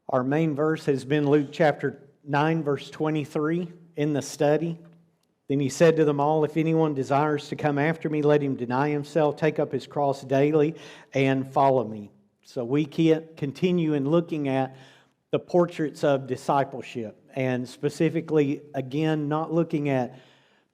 Our main verse has been Luke chapter 9, verse 23 in the study. Then he said to them all, if anyone desires to come after me, let him deny himself, take up his cross daily, and follow me. So we continue in looking at the portraits of discipleship, and specifically, again, not looking at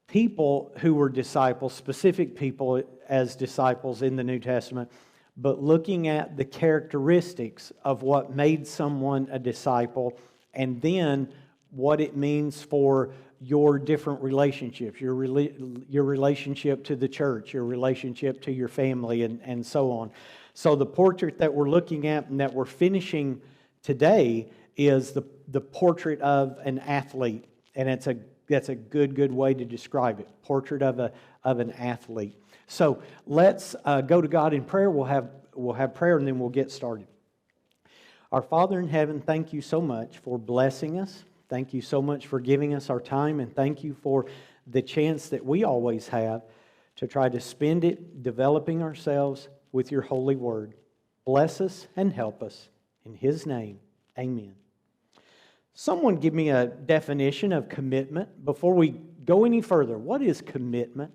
people who were disciples, specific people as disciples in the New Testament, but looking at the characteristics of what made someone a disciple, and then what it means for your different relationships, your relationship to the church, your relationship to your family, and so on. So the portrait that we're looking at and that we're finishing today is the portrait of an athlete, and that's a good way to describe it. Portrait of an athlete. So let's go to God in prayer. We'll have prayer and then we'll get started. Our Father in heaven, thank you so much for blessing us. Thank you so much for giving us our time, and thank you for the chance that we always have to try to spend it developing ourselves with your holy word. Bless us and help us. In His name, amen. Someone give me a definition of commitment before we go any further. What is commitment?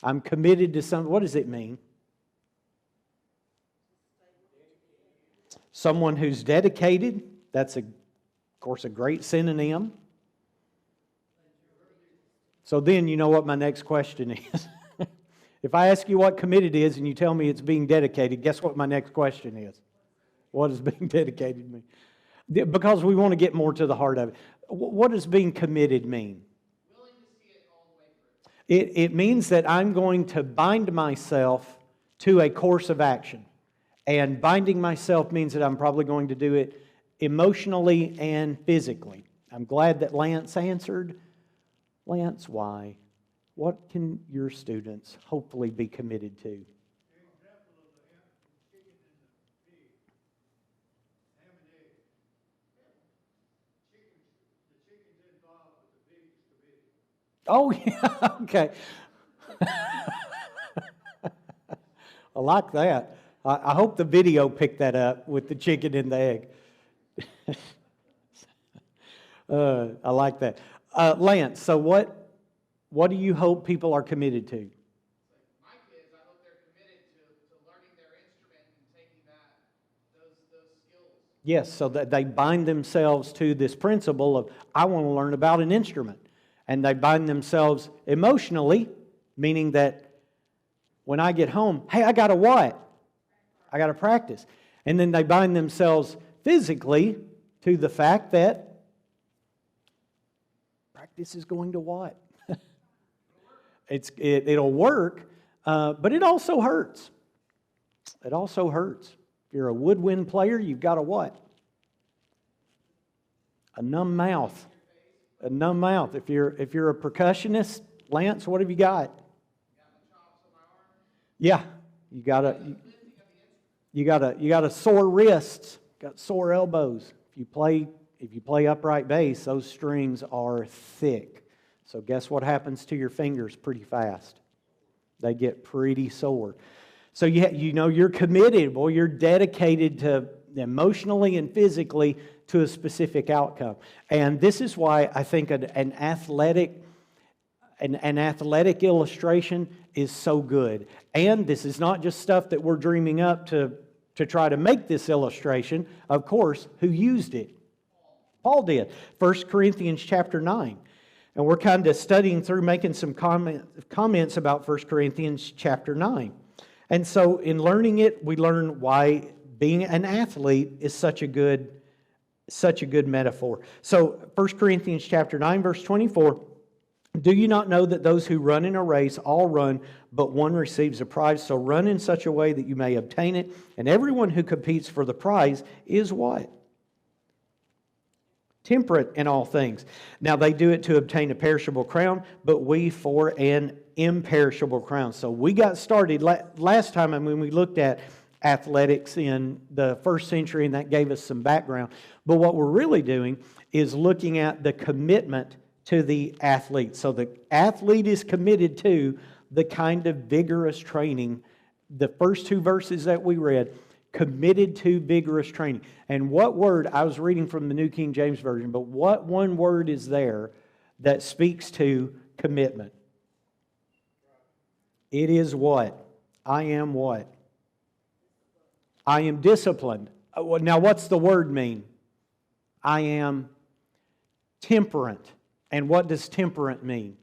I'm committed to something. What does it mean? Someone who's dedicated. That's, of course, a great synonym. So then you know what my next question is. If I ask you what committed is and you tell me it's being dedicated, guess what my next question is? What does being dedicated mean? Because we want to get more to the heart of it. What does being committed mean? Willing to see it all the way through. It means that I'm going to bind myself to a course of action. And binding myself means that I'm probably going to do it emotionally and physically. I'm glad that Lance answered. Lance, why? What can your students hopefully be committed to? Oh, yeah, okay. I like that. I hope the video picked that up with the chicken and the egg. I like that. Lance, so what do you hope people are committed to? My kids, I hope they're committed to learning their instrument and taking those skills. Yes, so that they bind themselves to this principle of, I want to learn about an instrument. And they bind themselves emotionally, meaning that when I get home, hey, I got to what? I got to practice. And then they bind themselves physically to the fact that practice is going to what? It'll work, but it also hurts. It also hurts. If you're a woodwind player, you've got a what? A numb mouth. A numb mouth. If you're a percussionist, Lance, what have you got? Yeah, you got a sore wrists, got sore elbows. If you play upright bass, those strings are thick. So guess what happens to your fingers pretty fast? They get pretty sore. So you know you're committed, boy, you're dedicated to emotionally and physically to a specific outcome. And this is why I think an athletic illustration is so good. And this is not just stuff that we're dreaming up to try to make this illustration. Of course, who used it? Paul did. 1 Corinthians chapter 9. And we're kind of studying through, making some comments about 1 Corinthians chapter 9. And so in learning it, we learn why being an athlete is such a good metaphor. So 1 Corinthians chapter 9, verse 24, do you not know that those who run in a race all run, but one receives a prize? So run in such a way that you may obtain it. And everyone who competes for the prize is what? Temperate in all things. Now they do it to obtain a perishable crown, but we for an imperishable crown. So we got started last time when we looked at athletics in the first century, and that gave us some background. But what we're really doing is looking at the commitment to the athlete. So the athlete is committed to the kind of vigorous training. The first two verses that we read Committed to vigorous training. And what word, I was reading from the New King James Version, but what one word is there that speaks to commitment? It is what? I am what? I am disciplined. Now, what's the word mean? I am temperate. And what does temperate mean?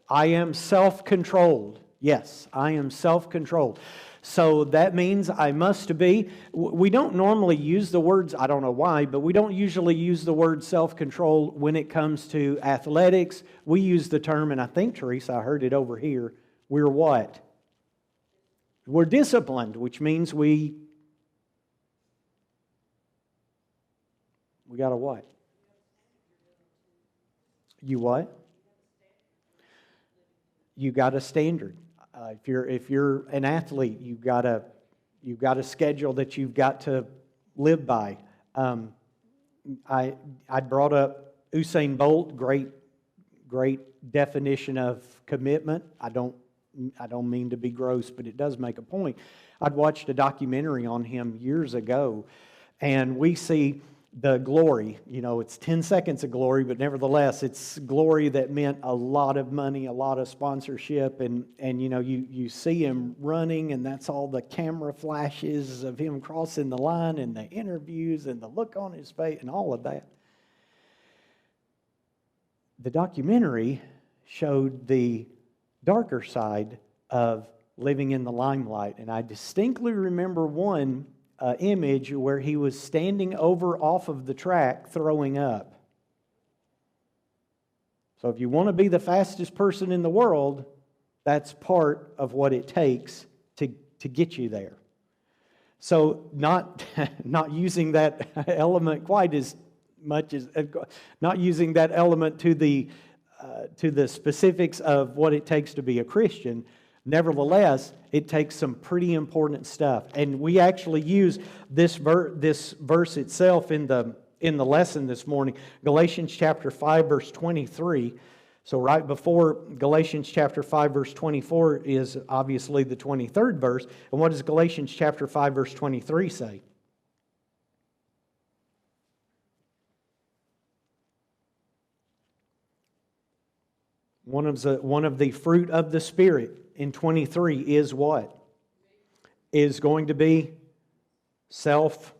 I am self-controlled. Yes, I am self-controlled. So that means I must be. We don't normally use the words, I don't know why, but we don't usually use the word self-control when it comes to athletics. We use the term, and I think, Teresa, I heard it over here, we're what? We're disciplined, which means we got to what? You what? You got a standard. If you're an athlete, you've got a schedule that you've got to live by. I brought up Usain Bolt, great definition of commitment. I don't mean to be gross, but it does make a point. I'd watched a documentary on him years ago, and we see the glory. It's 10 seconds of glory, but nevertheless, it's glory that meant a lot of money, a lot of sponsorship, and you see him running, and that's all the camera flashes of him crossing the line, and the interviews, and the look on his face, and all of that. The documentary showed the darker side of living in the limelight, and I distinctly remember one image where he was standing over off of the track throwing up. So if you want to be the fastest person in the world, that's part of what it takes to get you there. So not using that element quite as much as, not using that element to the specifics of what it takes to be a Christian. Nevertheless, it takes some pretty important stuff. And we actually use this verse itself in the lesson this morning. Galatians chapter 5, verse 23. So right before Galatians chapter 5, verse 24 is obviously the 23rd verse. And what does Galatians chapter 5, verse 23 say? One of the fruit of the Spirit in 23 is what? Is going to be self-control.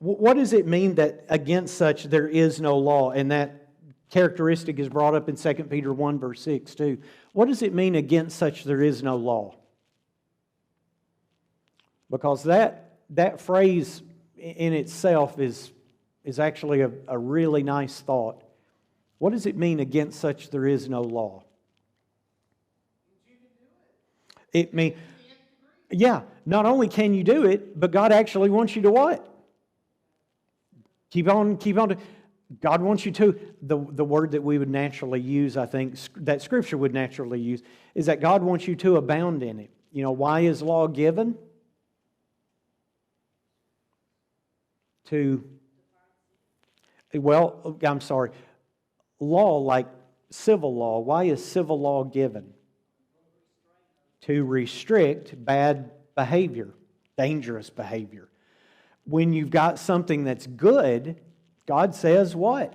What does it mean that against such there is no law? And that characteristic is brought up in 2 Peter 1 verse 6 too. What does it mean against such there is no law? Because that phrase in itself is actually a really nice thought. What does it mean against such there is no law? It means, yeah, not only can you do it, but God actually wants you to what? Keep on. God wants you to. The word that we would naturally use, I think, that Scripture would naturally use, is that God wants you to abound in it. Why is law given? Law, like civil law, why is civil law given? To restrict bad behavior, dangerous behavior. When you've got something that's good, God says what?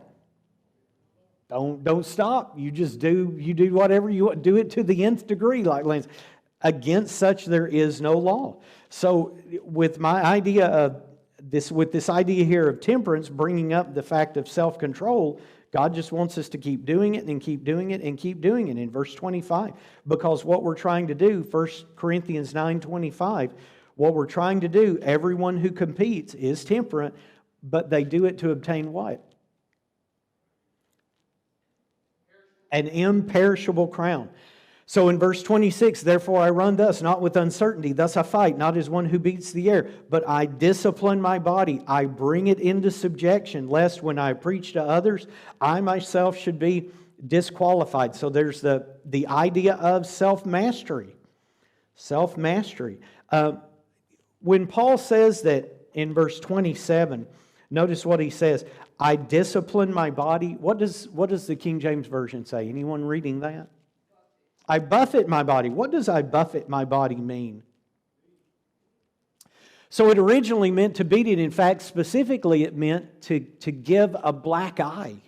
Don't stop. You do whatever you want. Do it to the nth degree, like Lance. Against such there is no law. So with my idea of this idea here of temperance, bringing up the fact of self-control, God just wants us to keep doing it and keep doing it and keep doing it in verse 25. Because what we're trying to do, 1 Corinthians 9:25, what we're trying to do, everyone who competes is temperate, but they do it to obtain what? An imperishable crown. So in verse 26, therefore I run thus, not with uncertainty. Thus I fight, not as one who beats the air, but I discipline my body. I bring it into subjection, lest when I preach to others, I myself should be disqualified. So there's the idea of self-mastery. Self-mastery. When Paul says that in verse 27, notice what he says, I discipline my body. What does the King James Version say? Anyone reading that? I buffet my body. What does I buffet my body mean? So it originally meant to beat it. In fact, specifically, it meant to give a black eye.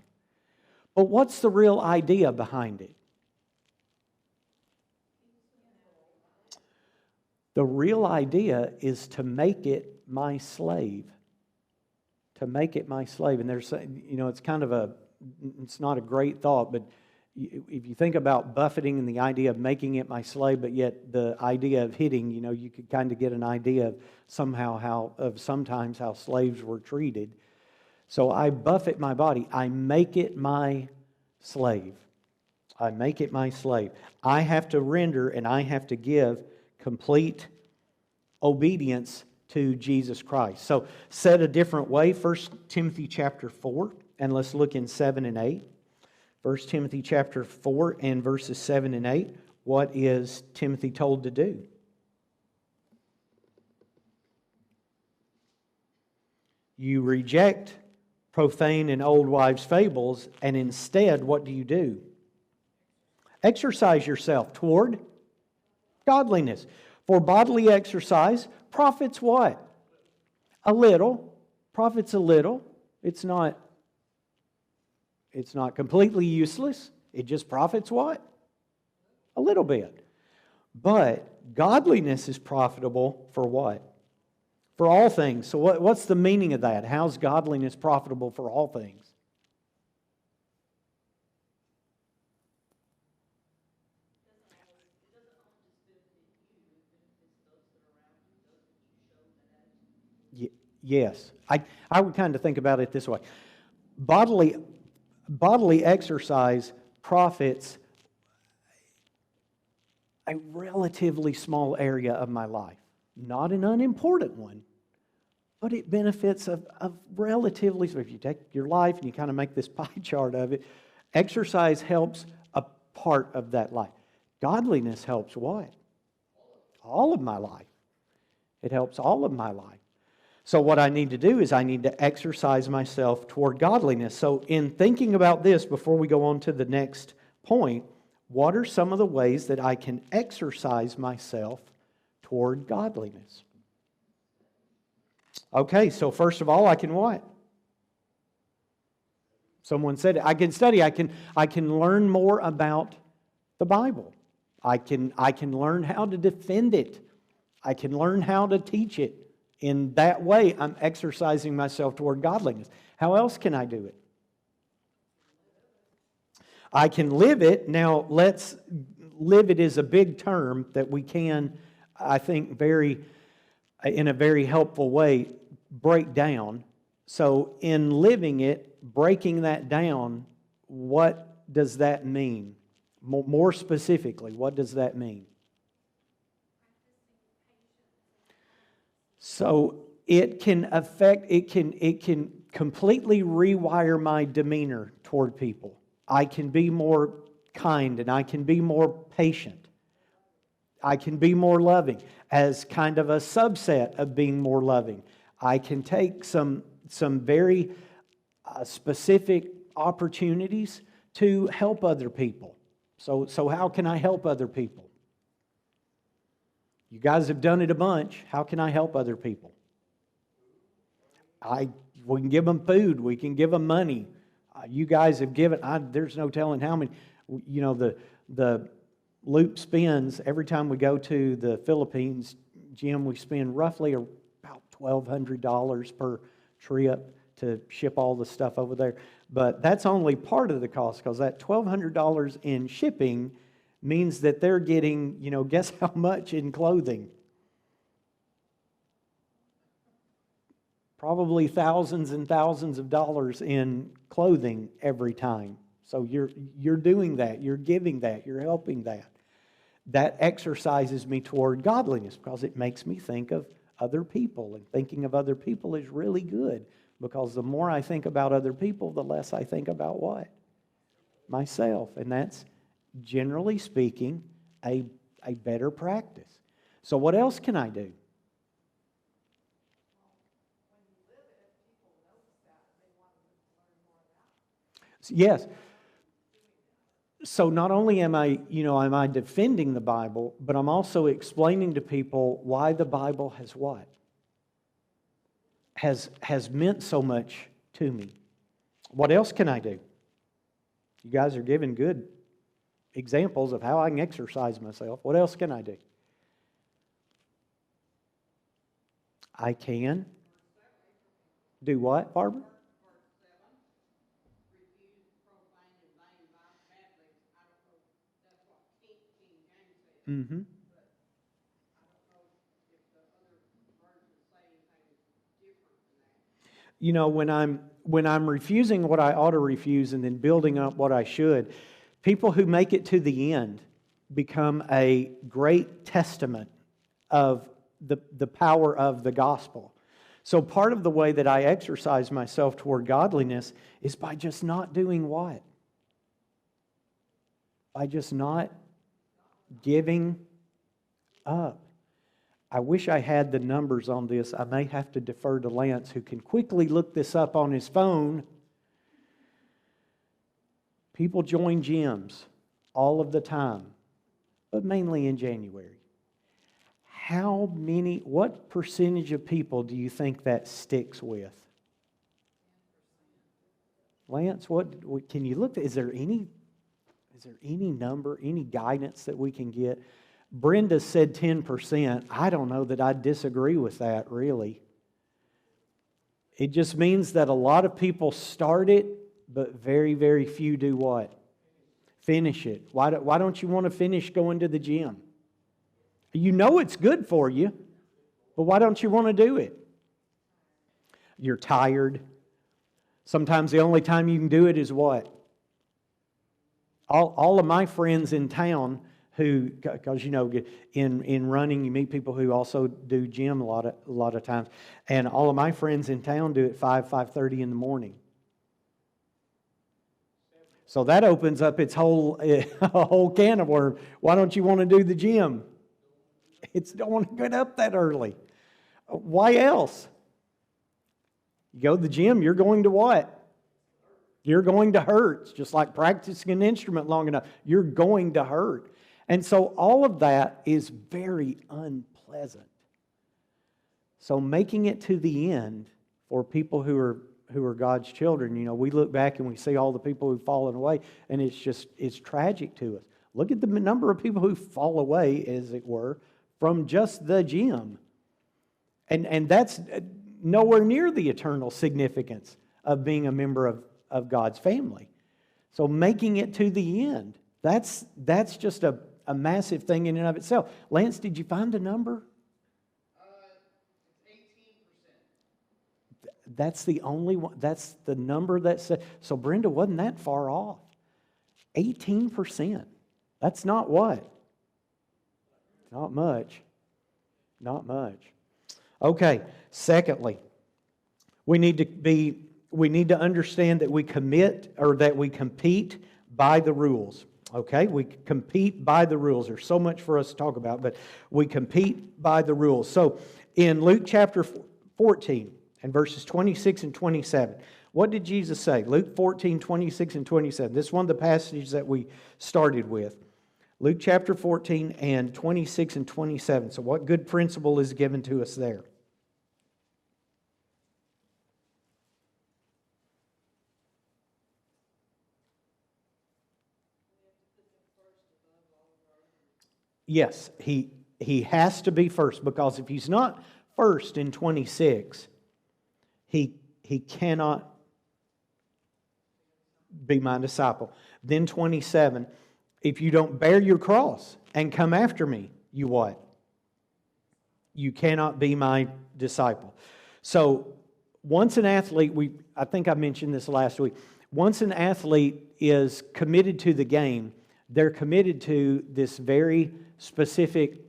But what's the real idea behind it? The real idea is to make it my slave. To make it my slave. And there's, it's kind of it's not a great thought, but if you think about buffeting and the idea of making it my slave, but yet the idea of hitting, you could kind of get an idea of sometimes how slaves were treated. So I buffet my body. I make it my slave. I make it my slave. I have to render and I have to give complete obedience to Jesus Christ. So said a different way, 1 Timothy chapter 4, and let's look in 7 and 8. 1 Timothy chapter 4 and verses 7 and 8. What is Timothy told to do? You reject profane and old wives' fables, and instead, what do? Exercise yourself toward godliness. For bodily exercise profits what? A little. Profits a little. It's not completely useless. It just profits what? A little bit. But godliness is profitable for what? For all things. So what's the meaning of that? How's godliness profitable for all things? Yes. I would kind of think about it this way. Bodily exercise profits a relatively small area of my life. Not an unimportant one, but it benefits a relatively, so if you take your life and you kind of make this pie chart of it, exercise helps a part of that life. Godliness helps what? All of my life. It helps all of my life. So what I need to do is I need to exercise myself toward godliness. So in thinking about this, before we go on to the next point, what are some of the ways that I can exercise myself toward godliness? Okay, so first of all, I can what? Someone said it. I can study. I can learn more about the Bible. I can learn how to defend it. I can learn how to teach it. In that way, I'm exercising myself toward godliness. How else can I do it? I can live it. Now, let's live it is a big term that we can, I think, in a very helpful way, break down. So, in living it, breaking that down, what does that mean? More specifically, what does that mean? So it can completely rewire my demeanor toward people. I can be more kind and I can be more patient. I can be more loving as kind of a subset of being more loving. I can take some very specific opportunities to help other people. So how can I help other people? You guys have done it a bunch. How can I help other people? We can give them food. We can give them money. You guys have given, there's no telling how many. The loop spins, every time we go to the Philippines, Jim, we spend roughly about $1,200 per trip to ship all the stuff over there. But that's only part of the cost, because that $1,200 in shipping means that they're getting, guess how much in clothing? Probably thousands and thousands of dollars in clothing every time. So you're doing that, you're giving that, you're helping that. That exercises me toward godliness because it makes me think of other people. And thinking of other people is really good, because the more I think about other people, the less I think about what? Myself. And that's, generally speaking, a better practice. So what else can I do? Yes. So not only am I defending the Bible, but I'm also explaining to people why the Bible has what? Has meant so much to me. What else can I do? You guys are giving good examples of how I can exercise myself. What else can I do? I can do what, Barbara? Mm-hmm. When I'm refusing what I ought to refuse and then building up what I should, people who make it to the end become a great testament of the power of the gospel. So part of the way that I exercise myself toward godliness is by just not doing what? By just not giving up. I wish I had the numbers on this. I may have to defer to Lance, who can quickly look this up on his phone. People join gyms all of the time, but mainly in January. What percentage of people do you think that sticks with? Lance, what can you look at? Is there any number, any guidance that we can get? Brenda said 10%. I don't know that I disagree with that, really. It just means that a lot of people start it, but very, very few do what? Finish it. Why don't you want to finish going to the gym? You know it's good for you, but why don't you want to do it? You're tired. Sometimes the only time you can do it is what? All of my friends in town who, because in running you meet people who also do gym a lot of times, and all of my friends in town do it 5:30 in the morning. So that opens up a whole can of worms. Why don't you want to do the gym? Don't want to get up that early. Why else? You go to the gym, you're going to what? You're going to hurt. It's just like practicing an instrument long enough. You're going to hurt. And so all of that is very unpleasant. So making it to the end for people who are God's children, we look back and we see all the people who've fallen away, and it's tragic to us. Look at the number of people who fall away, as it were, from just the gym. And that's nowhere near the eternal significance of being a member of God's family. So making it to the end, that's just a massive thing in and of itself. Lance, did you find a number? It's 18%. That's the only one. That's the number that said. So Brenda wasn't that far off. 18%. That's not what? Not much. Not much. Okay. Secondly, we need to understand that we compete by the rules. Okay? We compete by the rules. There's so much for us to talk about, but we compete by the rules. So in Luke chapter 14 and verses 26 and 27, what did Jesus say? Luke 14, 26 and 27. This is one of the passages that we started with. Luke chapter 14 and 26 and 27. So what good principle is given to us there? Yes, he has to be first, because if he's not first in 26, he cannot be my disciple. Then 27, if you don't bear your cross and come after me, you what? You cannot be my disciple. So once an athlete, I think I mentioned this last week, once an athlete is committed to the game, they're committed to this very specific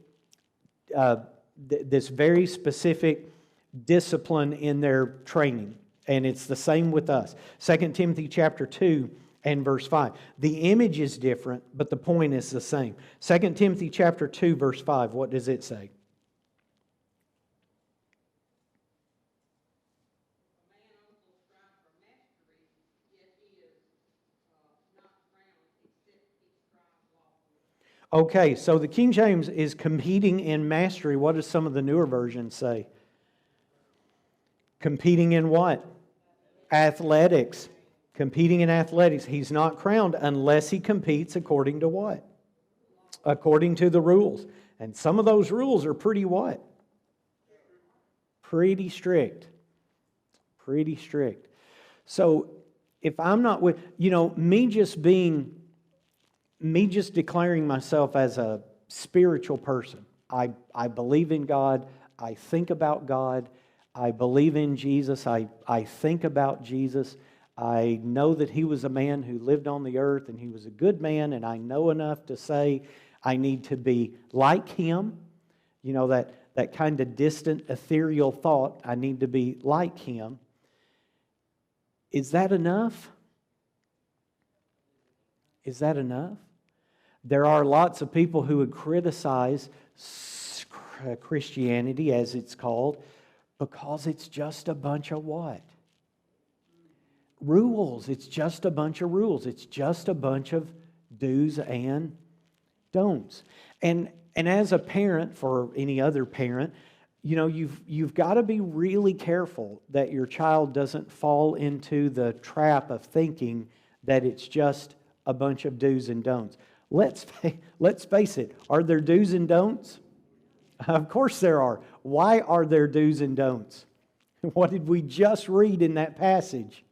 discipline in their training. And it's the same with us. 2 Timothy chapter 2 and verse 5. The image is different, but the point is the same. 2 Timothy chapter 2 verse 5, what does it say? Okay, so the King James is competing in mastery. What does some of the newer versions say? Competing in what? Athletics. Competing in athletics. He's not crowned unless he competes according to what? According to the rules. And some of those rules are pretty what? Pretty strict. Pretty strict. So if I'm not with, me just declaring myself as a spiritual person. I believe in God. I think about God. I believe in Jesus. I think about Jesus. I know that He was a man who lived on the earth and He was a good man, and I know enough to say I need to be like Him. That kind of distant, ethereal thought, I need to be like Him. Is that enough? Is that enough? There are lots of people who would criticize Christianity, as it's called, because it's just a bunch of what? Rules. It's just a bunch of rules. It's just a bunch of do's and don'ts. And as a parent, for any other parent, you've got to be really careful that your child doesn't fall into the trap of thinking that it's just a bunch of do's and don'ts. Let's face it. Are there do's and don'ts? Of course there are. Why are there do's and don'ts? What did we just read in that passage?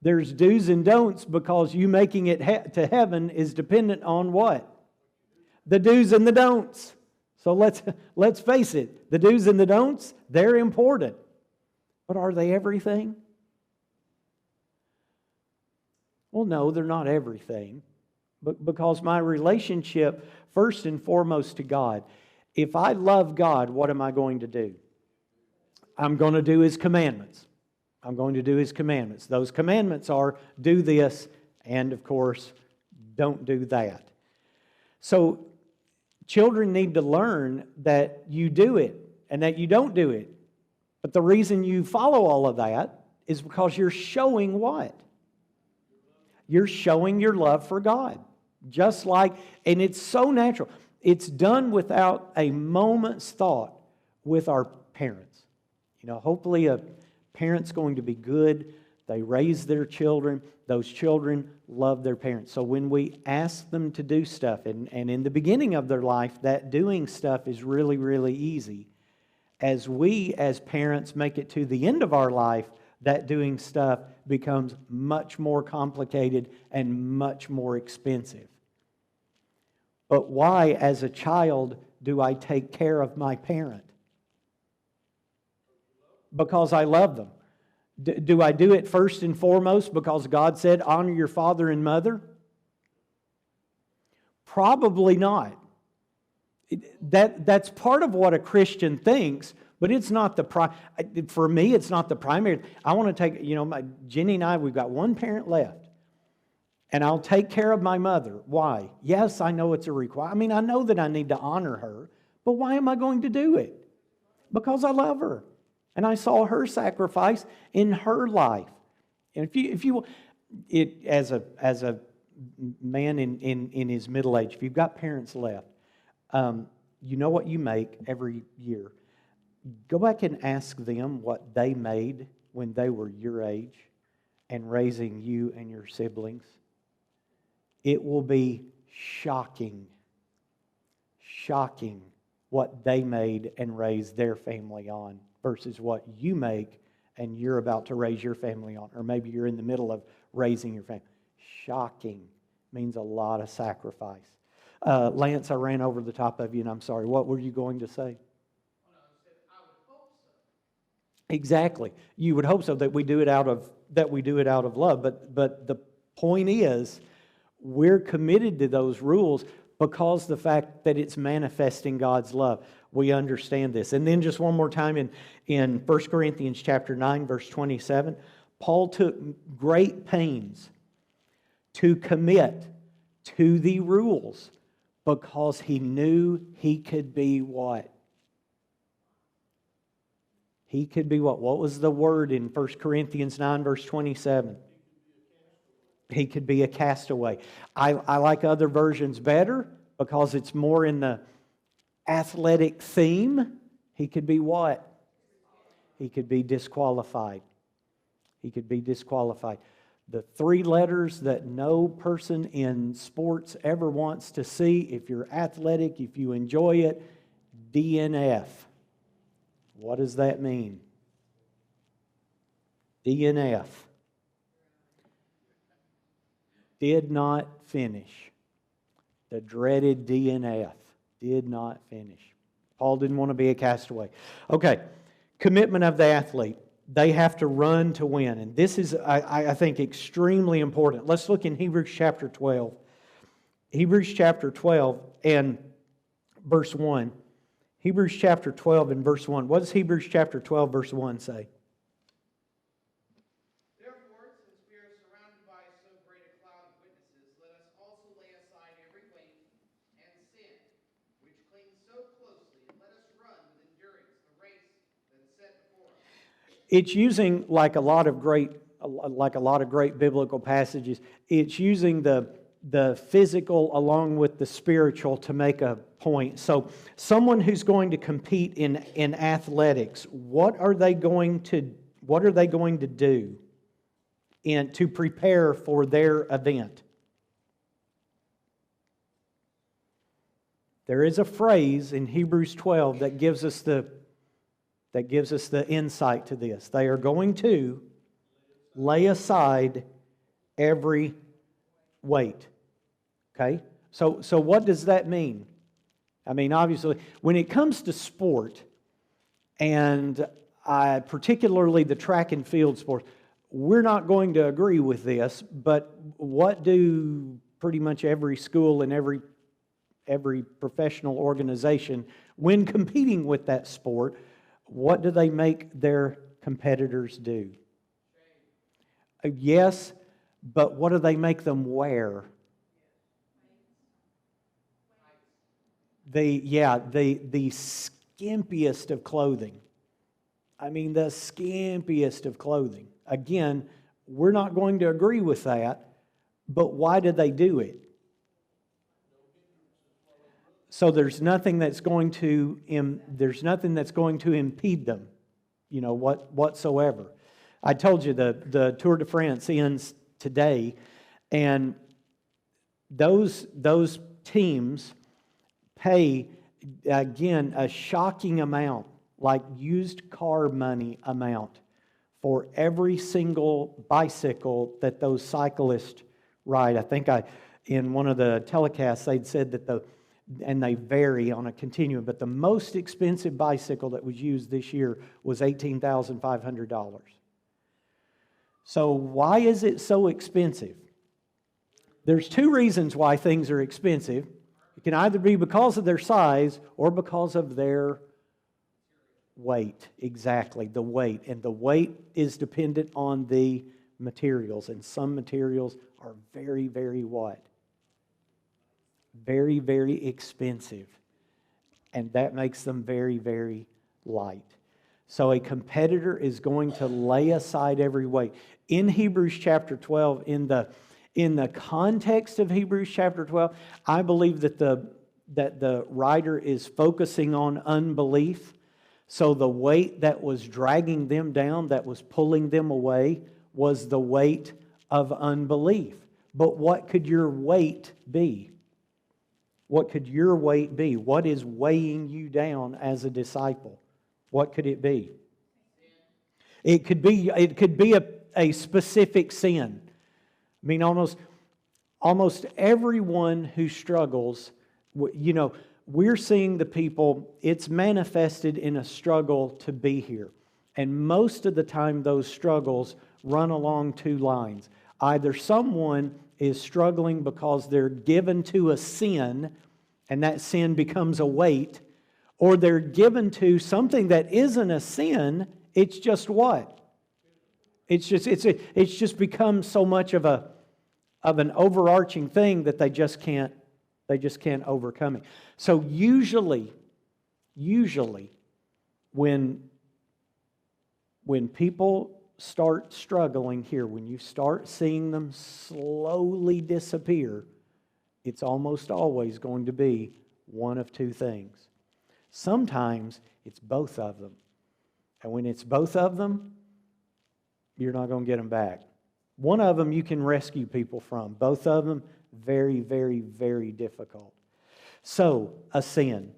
There's do's and don'ts because you making it to heaven is dependent on what? The do's and the don'ts. So let's face it. The do's and the don'ts, they're important. But are they everything? Well, no, they're not everything. But because my relationship, first and foremost to God, if I love God, what am I going to do? I'm going to do His commandments. I'm going to do His commandments. Those commandments are do this and, of course, don't do that. So children need to learn that you do it and that you don't do it. But the reason you follow all of that is because you're showing what? You're showing your love for God. Just like, and it's so natural. It's done without a moment's thought with our parents. Hopefully a parent's going to be good. They raise their children. Those children love their parents. So when we ask them to do stuff, and in the beginning of their life, that doing stuff is really, really easy. As we, as parents, make it to the end of our life, that doing stuff becomes much more complicated and much more expensive. But why, as a child, do I take care of my parent? Because I love them. Do I do it first and foremost because God said, honor your father and mother? Probably not. That's part of what a Christian thinks, but it's not for me, it's not the primary. I want to take, Jenny and I, we've got one parent left. And I'll take care of my mother. Why? Yes, I know it's a requirement. I know that I need to honor her, but why am I going to do it? Because I love her. And I saw her sacrifice in her life. And if you as a man in his middle age, if you've got parents left, you know what you make every year. Go back and ask them what they made when they were your age and raising you and your siblings. It will be shocking what they made and raised their family on versus what you make and you're about to raise your family on. Or maybe you're in the middle of raising your family. Shocking means a lot of sacrifice. Lance, I ran over the top of you and I'm sorry. What were you going to say? I would hope so. Exactly. You would hope so that we do it out of love. But the point is, we're committed to those rules because the fact that it's manifesting God's love. We understand this. And then just one more time in 1 Corinthians chapter 9, verse 27, Paul took great pains to commit to the rules because he knew he could be what? He could be what? What was the word in 1 Corinthians 9, verse 27? He could be a castaway. I like other versions better because it's more in the athletic theme. He could be what? He could be disqualified. He could be disqualified. The three letters that no person in sports ever wants to see, if you're athletic, if you enjoy it, DNF. What does that mean? DNF. Did not finish. The dreaded DNF. Did not finish. Paul didn't want to be a castaway. Okay, commitment of the athlete. They have to run to win. And this is, I think, extremely important. Let's look in Hebrews chapter 12. Hebrews chapter 12 and verse 1. Hebrews chapter 12 and verse 1. What does Hebrews chapter 12 verse 1 say? Therefore, since we are surrounded by so great a cloud of witnesses, let us also lay aside every weight and sin, which clings so closely, and let us run with endurance the race that is set before us. It's using like a lot of great biblical passages. It's using the physical along with the spiritual to make a point. So, someone who's going to compete in athletics, what are they going to do to prepare for their event? There is a phrase in Hebrews 12 that gives us the insight to this. They are going to lay aside every weight. Okay? So what does that mean? I mean, obviously, when it comes to sport, and particularly the track and field sports, we're not going to agree with this, but what do pretty much every school and every professional organization, when competing with that sport, what do they make their competitors do? Yes, but what do they make them wear? The skimpiest of clothing. I mean, the skimpiest of clothing. Again, we're not going to agree with that, but why do they do it? So there's nothing that's going to impede them, whatsoever. I told you the Tour de France ends today, and those teams pay, again, a shocking amount, like used car money amount, for every single bicycle that those cyclists ride. I think in one of the telecasts they'd said that and they vary on a continuum, but the most expensive bicycle that was used this year was $18,500. So why is it so expensive? There's two reasons why things are expensive. It can either be because of their size or because of their weight. Exactly, the weight. And the weight is dependent on the materials. And some materials are very, very what? Very, very expensive. And that makes them very, very light. So a competitor is going to lay aside every weight. In Hebrews chapter 12, in the context of Hebrews chapter 12, I believe that the writer is focusing on unbelief. So the weight that was dragging them down, that was pulling them away, was the weight of unbelief. But what could your weight be? What could your weight be? What is weighing you down as a disciple? What could it be? It could be a specific sin. I mean, almost everyone who struggles, we're seeing the people, it's manifested in a struggle to be here. And most of the time, those struggles run along two lines. Either someone is struggling because they're given to a sin, and that sin becomes a weight, or they're given to something that isn't a sin, it's just what? It's just become so much of an overarching thing that they just can't overcome it. So usually when people start struggling here, when you start seeing them slowly disappear, it's almost always going to be one of two things. Sometimes it's both of them. And when it's both of them, you're not going to get them back. One of them you can rescue people from. Both of them, very, very, very difficult. So, a sin.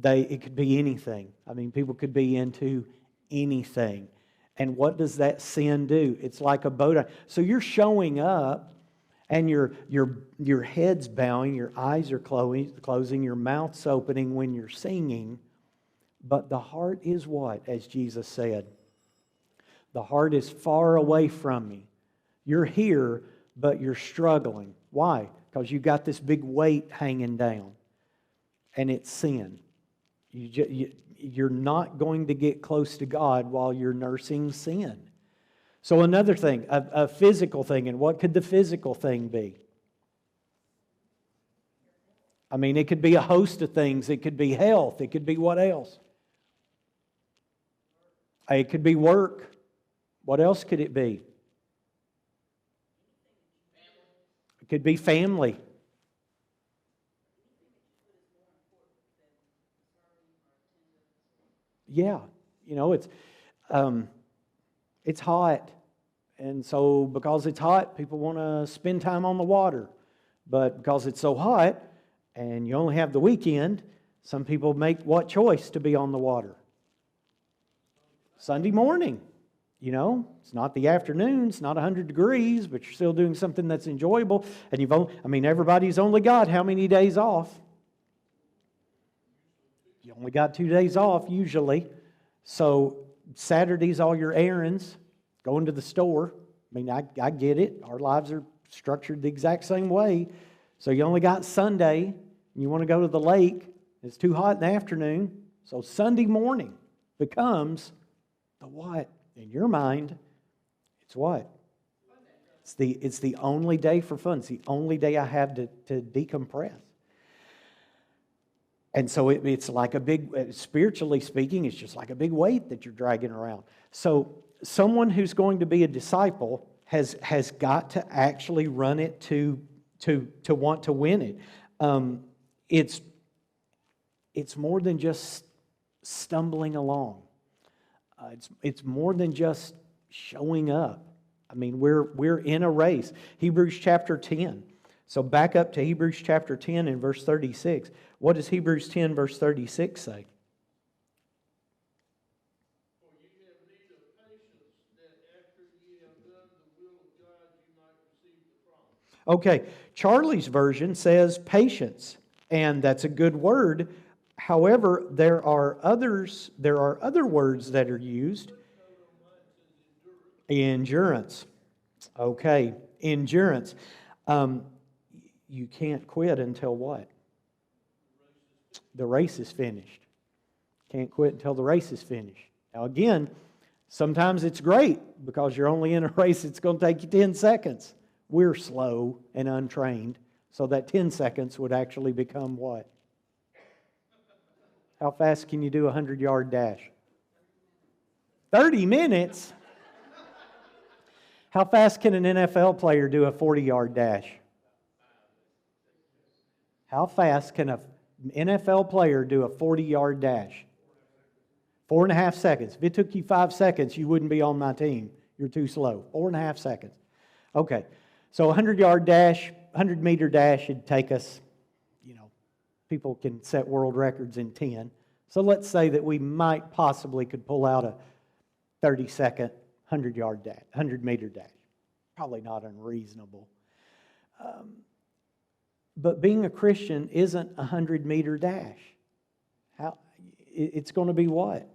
It could be anything. I mean, people could be into anything. And what does that sin do? It's like a boat. So you're showing up and your head's bowing, your eyes are closing, your mouth's opening when you're singing. But the heart is what? As Jesus said, the heart is far away from me. You're here, but you're struggling. Why? Because you got this big weight hanging down. And it's sin. You're not going to get close to God while you're nursing sin. So another thing, a physical thing. And what could the physical thing be? I mean, it could be a host of things. It could be health. It could be what else? It could be work. What else could it be? It could be family. Yeah, it's hot. And so because it's hot, people want to spend time on the water. But because it's so hot and you only have the weekend, some people make what choice to be on the water? Sunday morning. It's not the afternoon, it's not 100 degrees, but you're still doing something that's enjoyable. And everybody's only got how many days off? You only got 2 days off usually. So Saturday's all your errands, going to the store. I mean, I get it. Our lives are structured the exact same way. So you only got Sunday, and you want to go to the lake. It's too hot in the afternoon. So Sunday morning becomes the what? In your mind, it's what? It's the only day for fun. It's the only day I have to decompress. And so it's like a big, spiritually speaking, it's just like a big weight that you're dragging around. So someone who's going to be a disciple has got to actually run it to want to win it. It's more than just stumbling along. It's more than just showing up. I mean, we're in a race. Hebrews chapter 10. So back up to Hebrews chapter 10 and verse 36. What does Hebrews 10 verse 36 say? For ye have need of patience, that after ye have done the will of God, ye might receive the promise. Okay, Charlie's version says patience, and that's a good word. However, there are other words that are used. Endurance. Okay, endurance. You can't quit until what? The race is finished. Can't quit until the race is finished. Now again, sometimes it's great because you're only in a race that's going to take you 10 seconds. We're slow and untrained, so that 10 seconds would actually become what? How fast can you do a 100-yard dash? 30 minutes? How fast can an NFL player do a 40-yard dash? How fast can an NFL player do a 40-yard dash? 4.5 seconds. If it took you 5 seconds, you wouldn't be on my team. You're too slow. 4.5 seconds. Okay, so a 100-yard dash, 100-meter dash would take us, people can set world records in 10. So let's say that we might possibly could pull out a 30-second 100-yard dash, 100-meter dash. Probably not unreasonable. But being a Christian isn't a 100-meter dash. It's going to be what?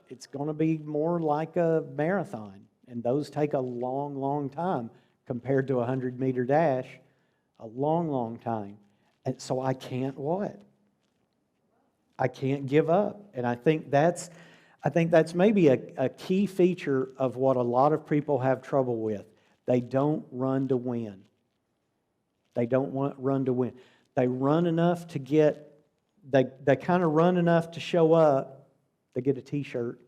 It's going to be more like a marathon. And those take a long, long time compared to a 100-meter dash. A long, long time. And so I can't what? I can't give up. And I think that's maybe a key feature of what a lot of people have trouble with. They don't run to win. They don't run to win. They run enough to get, they kind of run enough to show up. They get a t-shirt.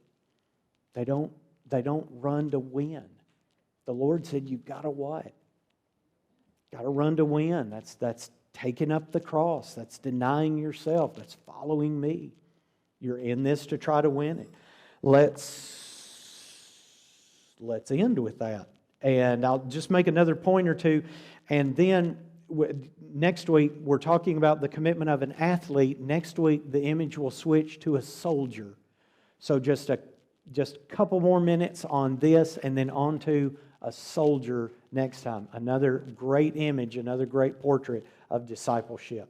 They don't They don't run to win. The Lord said, you've got to what? Got to run to win. That's taking up the cross. That's denying yourself. That's following me. You're in this to try to win it. Let's end with that. And I'll just make another point or two. And then next week, we're talking about the commitment of an athlete. Next week, the image will switch to a soldier. So just a couple more minutes on this, and then on to a soldier next time. Another great image, another great portrait of discipleship.